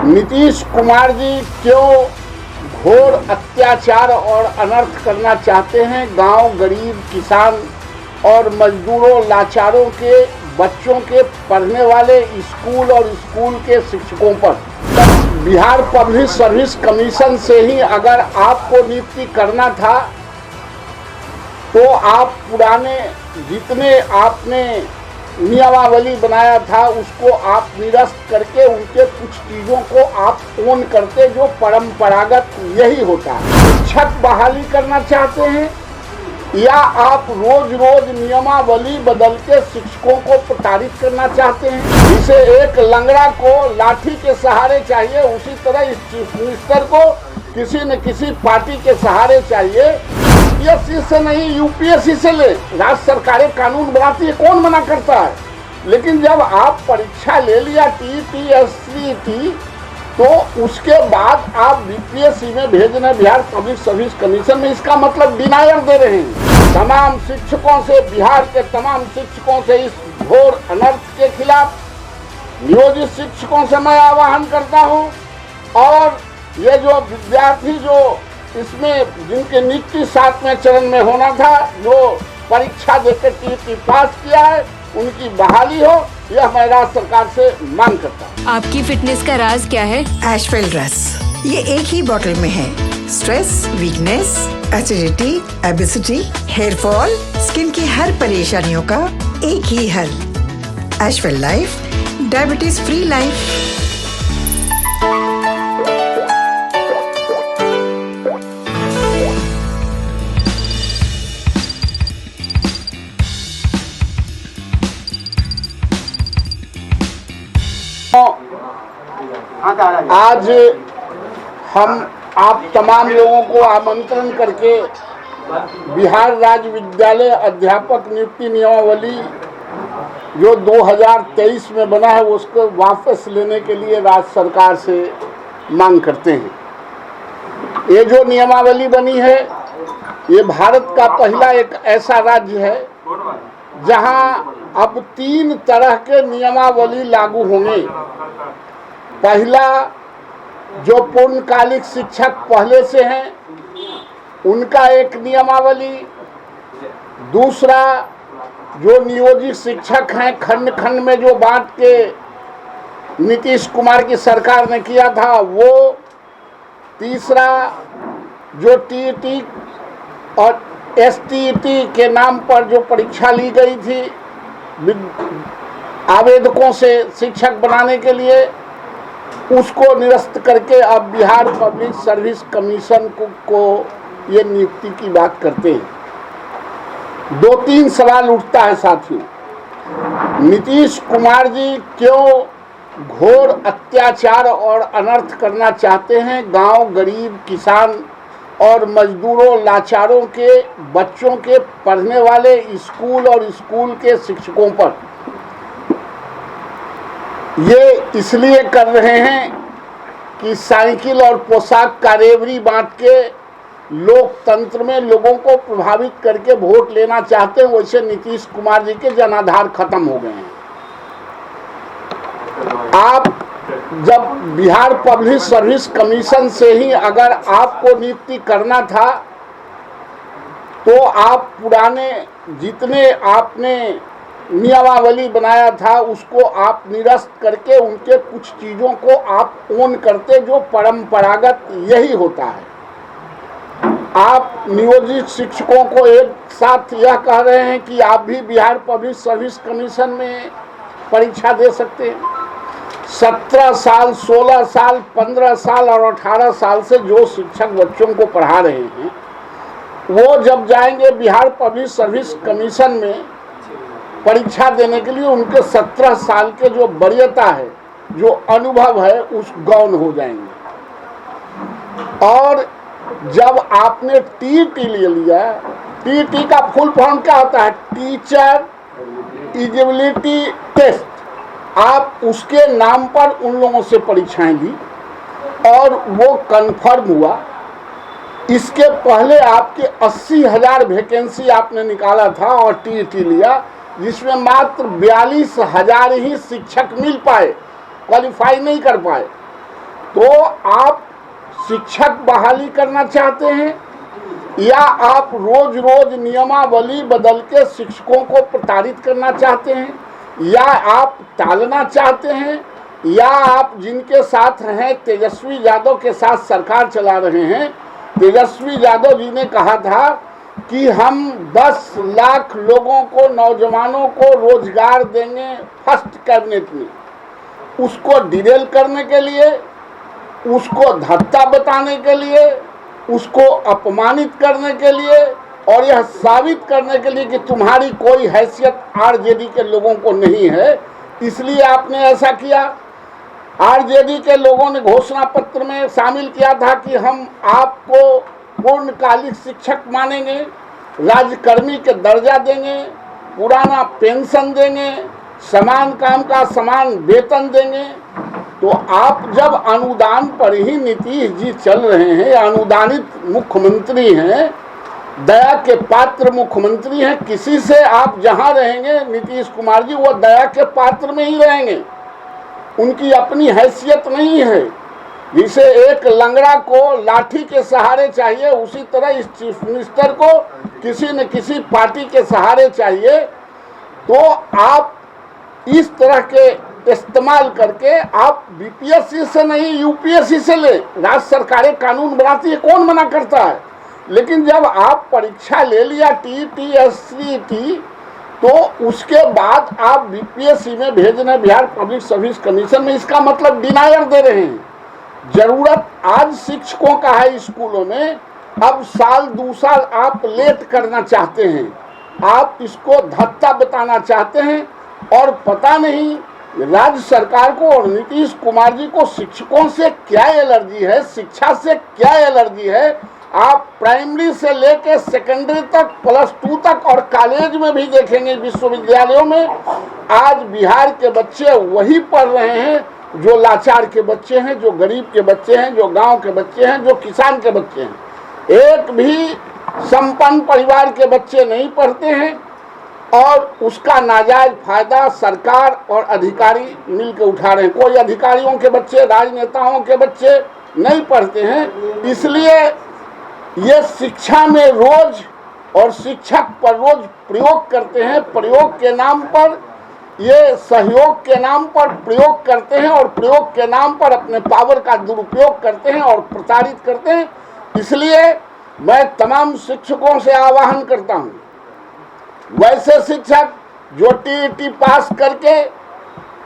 नीतीश कुमार जी क्यों घोर अत्याचार और अनर्थ करना चाहते हैं गांव, गरीब, किसान और मजदूरों, लाचारों के बच्चों के पढ़ने वाले स्कूल और स्कूल के शिक्षकों पर। बिहार पब्लिक सर्विस कमीशन से ही अगर आपको नियुक्ति करना था तो आप पुराने जितने आपने नियमावली बनाया था उसको आप निरस्त करके उनके कुछ चीज़ों को आप ओन करते, जो परंपरागत यही होता है। शिक्षक बहाली करना चाहते हैं या आप रोज रोज नियमावली बदल के शिक्षकों को प्रताड़ित करना चाहते हैं। जिसे एक लंगड़ा को लाठी के सहारे चाहिए, उसी तरह इस चीफ मिनिस्टर को किसी न किसी पार्टी के सहारे चाहिए। यूपीएससी से नहीं, यूपीएससी से ले, राज्य सरकारें कानून बनाती है, कौन मना करता है। लेकिन जब आप परीक्षा ले लिया टीईटी, एससीईटी, तो उसके बाद आप बीपीएससी में भेज रहे बिहार पब्लिक सर्विस कमीशन में, इसका मतलब डिनायर दे रहे हैं। तमाम शिक्षकों से, बिहार के तमाम शिक्षकों से इस घोर अनर्थ के खिलाफ नियोजित शिक्षकों से मैं आह्वान करता हूं। और ये जो विद्यार्थी जो इसमें जिनके नियुक्ति 7वें चरण में होना था, जो परीक्षा देकर टीईटी पास किया है, उनकी बहाली हो, यह मैं राज्य सरकार से मांग करता हूँ। आपकी फिटनेस का राज क्या है? एशफेल्ड रस, ये एक ही बोतल में है। Stress, weakness, acidity, obesity, hair fall, skin की हर परेशानियों का एक ही हल। Ashfield life, diabetes free life. आज हम आप तमाम लोगों को आमंत्रण करके बिहार राज्य विद्यालय अध्यापक नियुक्ति नियमावली जो 2023 में बना है उसको वापस लेने के लिए राज्य सरकार से मांग करते हैं। ये जो नियमावली बनी है, ये भारत का पहला एक ऐसा राज्य है जहां अब 3 तरह के नियमावली लागू होंगे। पहला, जो पूर्णकालिक शिक्षक पहले से हैं उनका एक नियमावली। दूसरा, जो नियोजित शिक्षक हैं खंड खंड में जो बांट के नीतीश कुमार की सरकार ने किया था वो। तीसरा, जो टीईटी और एसटीईटी के नाम पर जो परीक्षा ली गई थी आवेदकों से शिक्षक बनाने के लिए, उसको निरस्त करके अब बिहार पब्लिक सर्विस कमीशन को ये नियुक्ति की बात करते हैं। 2-3 सवाल उठता है साथियों। नीतीश कुमार जी क्यों घोर अत्याचार और अनर्थ करना चाहते हैं गांव, गरीब, किसान और मजदूरों, लाचारों के बच्चों के पढ़ने वाले स्कूल और स्कूल के शिक्षकों पर? ये इसलिए कर रहे हैं कि साइकिल और पोशाक का रेवड़ी बांट के लोकतंत्र में लोगों को प्रभावित करके वोट लेना चाहते हैं। वैसे नीतीश कुमार जी के जनाधार खत्म हो गए हैं। आप जब बिहार पब्लिक सर्विस कमीशन से ही अगर आपको नियुक्ति करना था तो आप पुराने जितने आपने नियमावली बनाया था उसको आप निरस्त करके उनके कुछ चीज़ों को आप ओन करते, जो परंपरागत यही होता है। आप नियोजित शिक्षकों को एक साथ यह कह रहे हैं कि आप भी बिहार पब्लिक सर्विस कमीशन में परीक्षा दे सकते हैं। 17 साल, 16 साल, 15 साल और 18 साल से जो शिक्षक बच्चों को पढ़ा रहे हैं वो जब जाएंगे बिहार पब्लिक सर्विस कमीशन में परीक्षा देने के लिए, उनके 17 साल के जो वरीयता है, जो अनुभव है, उस गौण हो जाएंगे। और जब आपने टीईटी ले लिया, टीईटी का फुल फॉर्म क्या होता है? Teacher eligibility test. आप उसके नाम पर उन लोगों से परीक्षाएं दी और वो कंफर्म हुआ। इसके पहले आपके 80,000 वैकेंसी आपने निकाला था और टीईटी लिया, जिसमें मात्र 42,000 ही शिक्षक मिल पाए, क्वालिफाई नहीं कर पाए। तो आप शिक्षक बहाली करना चाहते हैं या आप रोज रोज नियमावली बदल के शिक्षकों को प्रताड़ित करना चाहते हैं या आप टालना चाहते हैं या आप जिनके साथ हैं तेजस्वी यादव के साथ सरकार चला रहे हैं। तेजस्वी यादव जी ने कहा था कि हम 10 लाख लोगों को, नौजवानों को रोजगार देंगे फर्स्ट कैबिनेट में। उसको डिरेल करने के लिए, उसको धत्ता बताने के लिए, उसको अपमानित करने के लिए और यह साबित करने के लिए कि तुम्हारी कोई हैसियत आरजेडी के लोगों को नहीं है, इसलिए आपने ऐसा किया। आरजेडी के लोगों ने घोषणा पत्र में शामिल किया था कि हम आपको पूर्णकालिक शिक्षक मानेंगे, राज्यकर्मी के दर्जा देंगे, पुराना पेंशन देंगे, समान काम का समान वेतन देंगे। तो आप जब अनुदान पर ही नीतीश जी चल रहे हैं, अनुदानित मुख्यमंत्री हैं, दया के पात्र मुख्यमंत्री हैं, किसी से आप जहां रहेंगे नीतीश कुमार जी वो दया के पात्र में ही रहेंगे। उनकी अपनी हैसियत नहीं है। जिसे एक लंगड़ा को लाठी के सहारे चाहिए, उसी तरह इस चीफ मिनिस्टर को किसी न किसी पार्टी के सहारे चाहिए। तो आप इस तरह के इस्तेमाल करके आप बीपीएससी से नहीं यूपीएससी से ले, राज्य सरकारें कानून बनाती है, कौन मना करता है। लेकिन जब आप परीक्षा ले लिया टीईटी एससीईटी, तो उसके बाद आप बीपीएससी में भेज रहे हैं बिहार पब्लिक सर्विस कमीशन में, इसका मतलब डिनायर दे रहे हैं। जरूरत आज शिक्षकों का है स्कूलों में, अब साल 2 साल आप लेट करना चाहते हैं, आप इसको धत्ता बताना चाहते हैं। और पता नहीं राज्य सरकार को और नीतीश कुमार जी को शिक्षकों से क्या एलर्जी है, शिक्षा से क्या एलर्जी है। आप प्राइमरी से लेकर सेकेंडरी तक, +2 तक और कॉलेज में भी देखेंगे, विश्वविद्यालयों में आज बिहार के बच्चे वही पढ़ रहे हैं जो लाचार के बच्चे हैं, जो गरीब के बच्चे हैं, जो गांव के बच्चे हैं, जो किसान के बच्चे हैं। एक भी संपन्न परिवार के बच्चे नहीं पढ़ते हैं और उसका नाजायज फायदा सरकार और अधिकारी मिलकर उठा रहे हैं। कोई अधिकारियों के बच्चे, राजनेताओं के बच्चे नहीं पढ़ते हैं। इसलिए ये शिक्षा में रोज और शिक्षक पर रोज प्रयोग करते हैं। प्रयोग के नाम पर, ये सहयोग के नाम पर प्रयोग करते हैं और प्रयोग के नाम पर अपने पावर का दुरुपयोग करते हैं और प्रताड़ित करते हैं। इसलिए मैं तमाम शिक्षकों से आह्वान करता हूँ, वैसे शिक्षक जो टीईटी पास करके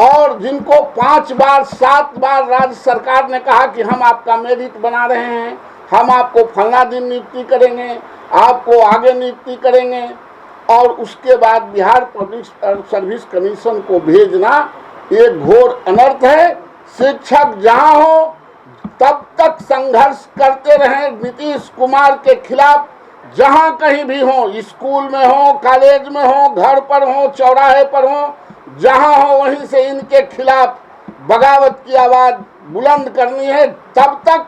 और जिनको 5 बार 7 बार राज्य सरकार ने कहा कि हम आपका मेरिट बना रहे हैं, हम आपको फलना दिन नियुक्ति करेंगे, आपको आगे नियुक्ति करेंगे, और उसके बाद बिहार पब्लिक सर्विस कमीशन को भेजना ये घोर अनर्थ है। शिक्षक जहां हो तब तक संघर्ष करते रहें नीतीश कुमार के खिलाफ, जहां कहीं भी हो, स्कूल में हो, कॉलेज में हो, घर पर हो, चौराहे पर हो, जहां हो वहीं से इनके खिलाफ बगावत की आवाज बुलंद करनी है। तब तक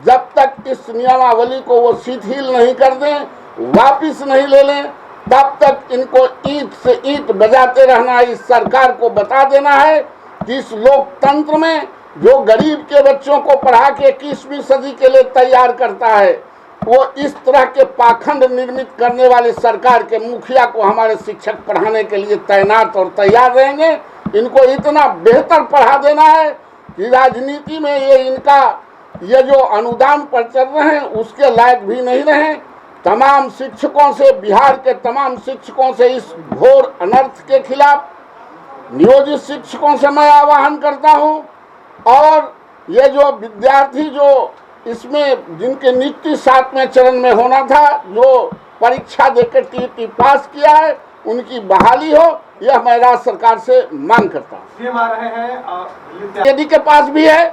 जब तक इस नियमावली को वो शिथिल नहीं कर दें, वापिस नहीं ले लें, तब तक इनको ईंट से ईंट बजाते रहना। इस सरकार को बता देना है कि इस लोकतंत्र में जो गरीब के बच्चों को पढ़ा के 21वीं सदी के लिए तैयार करता है, वो इस तरह के पाखंड निर्मित करने वाले सरकार के मुखिया को हमारे शिक्षक पढ़ाने के लिए तैनात और तैयार रहेंगे। इनको इतना बेहतर पढ़ा देना है कि राजनीति में ये जो अनुदान पर चल रहे हैं उसके लायक भी नहीं रहे। तमाम शिक्षकों से, बिहार के तमाम शिक्षकों से इस घोर अनर्थ के खिलाफ, नियोजित शिक्षकों से मैं आह्वान करता हूं। और ये जो विद्यार्थी जो इसमें जिनके नियुक्ति 7वें चरण में होना था, जो परीक्षा देकर टीईटी पास किया है, उनकी बहाली हो, यह मैं राज्य सरकार से मांग करता हूँ। यदि के पास भी है,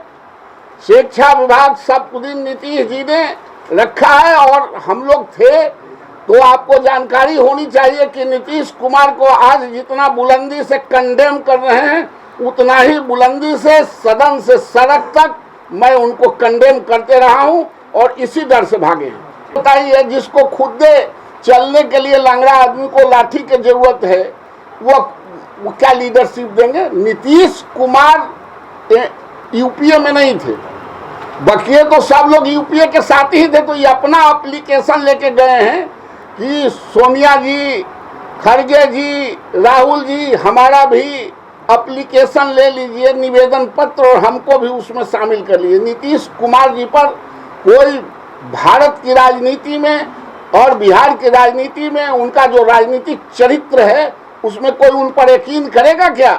शिक्षा विभाग सब दिन नीतीश जी ने रखा है और हम लोग थे, तो आपको जानकारी होनी चाहिए कि नीतीश कुमार को आज जितना बुलंदी से कंडेम कर रहे हैं, उतना ही बुलंदी से सदन से सड़क तक मैं उनको कंडेम करते रहा हूं और इसी डर से भागे हैं। बताइए, जिसको खुद चलने के लिए लंगड़ा आदमी को लाठी की जरूरत है, वो क्या लीडरशिप देंगे? नीतीश कुमार यूपीए में नहीं थे, बकिए तो सब लोग यूपीए के साथ ही थे, तो ये अपना एप्लीकेशन लेके गए हैं कि सोनिया जी, खड़गे जी, राहुल जी, हमारा भी एप्लीकेशन ले लीजिए, निवेदन पत्र, और हमको भी उसमें शामिल कर लीजिए। नीतीश कुमार जी पर कोई भारत की राजनीति में और बिहार की राजनीति में उनका जो राजनीतिक चरित्र है उसमें कोई उन पर यकीन करेगा क्या?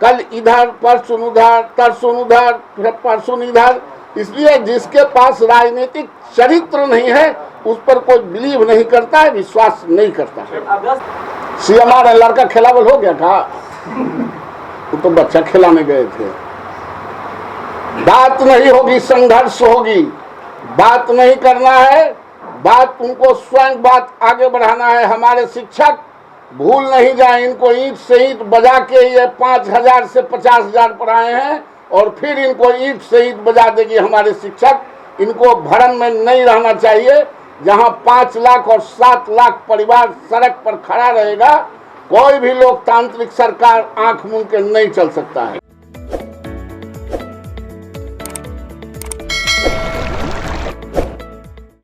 कल इधर, परसों उधर, तरसों उधर, फिर परसों इधर। इसलिए जिसके पास राजनीतिक चरित्र नहीं है उस पर कोई बिलीव नहीं करता है, विश्वास नहीं करता है। सीएमआर लड़का खिलावल हो गया था, वो तो बच्चा खिलाने गए थे। बात नहीं होगी, संघर्ष होगी। बात नहीं करना है, बात उनको स्वयं बात आगे बढ़ाना है। हमारे शिक्षक भूल नहीं जाए, इनको ईंट से ईंट बजा के ये 5,000 से 50,000 पर आए हैं और फिर इनको ईंट से ईंट बजा देगी हमारे शिक्षक। इनको भ्रम में नहीं रहना चाहिए। जहां 5 लाख और 7 लाख परिवार सड़क पर खड़ा रहेगा, कोई भी लोकतांत्रिक सरकार आंख मूंद के नहीं चल सकता है।